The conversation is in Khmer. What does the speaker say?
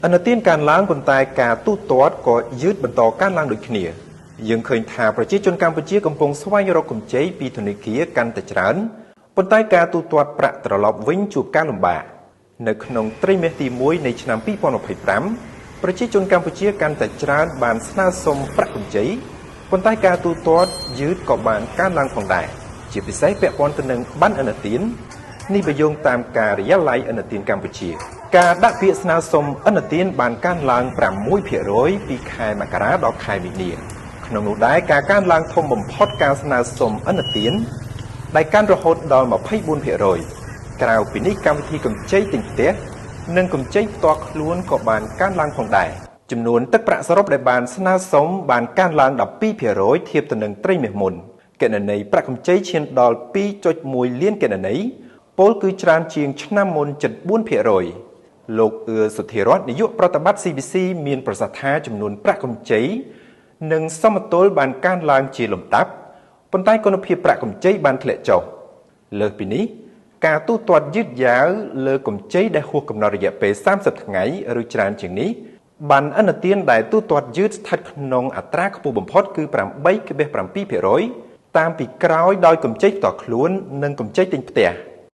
អនុទានការឡើងប៉ុន្តែការទូទាត់ក៏យឺតបន្តការឡើងដូចគ្នាយើងឃើញថាប្រជាជនកម្ពុជាកំពុងស្វែងរកកម្ចីពីធនាគារកាន់តែច្រើនប៉ុន្តែការទូទាត់ប្រាក់ត្រឡប់វិញជួបការលំបាកនៅក្នុងត្រីមាសទី1នៃឆ្នាំ2025ប្រជាជនកម្ពុជាកាន់តែច្រើនបានស្នើសុំប្រាក់កម្ចីប៉ុន្តែការទូទាត់យឺតក៏បានកើនឡើងផងដែរជាពិសេសពាក់ព័ន្ធទៅនឹងប័ណ្ណឥណទាននេះបញ្យងតាមការិយាល័យឥណទានកម្ពុជាការដាក់ពាក្យស្នើសុំឥណទានបានកើនឡើង6%ពីខែមករាដល់ខែមីនាក្នុងនោះដែរការកើនឡើងធំបំផុតការស្នើសុំឥណទានដែលកើនរហូតដល់24%ក្រៅពីនេះកម្មវិធីកម្ចីទិញផ្ទះនិងកម្ចីផ្ទាល់ខ្លួនក៏បានកើនឡើងផងដែរចំនួនទឹកប្រាក់សរុបដែលបានស្នើសុំបានកើនឡើង12%ធៀបទៅនឹងត្រីមាសមុនគណនេយ្យប្រាក់កម្ចីឈានដល់ 2.1 លានគណនេយ្យពលគឺច្រើនជាងឆ្នាំមុនជិត 4%លោកអឿសុធិរតនាយកប្រតិបត្តិ CBC មានប្រសាសន៍ថាចំនួនប្រាក់កម្ចីនិងសមតុល្យបានកើនឡើងជាលំដាប់ប៉ុន្តែគុណភាពប្រាក់កម្ចីបានធ្លាក់ចុះលើសពីនេះការទូទាត់យឺតយ៉ាវលើកម្ចីដែលហួសកំណត់រយៈពេល30ថ្ងៃឬច្រើនជាងនេះបានឥណទានដែលទូទាត់យឺតស្ថិតក្នុងអត្រាខ្ពស់បំផុតគឺ 8.7% តាមពីក្រោយដោយកម្ចីផ្ទាល់ខ្លួននិងកម្ចីទិញផ្ទះ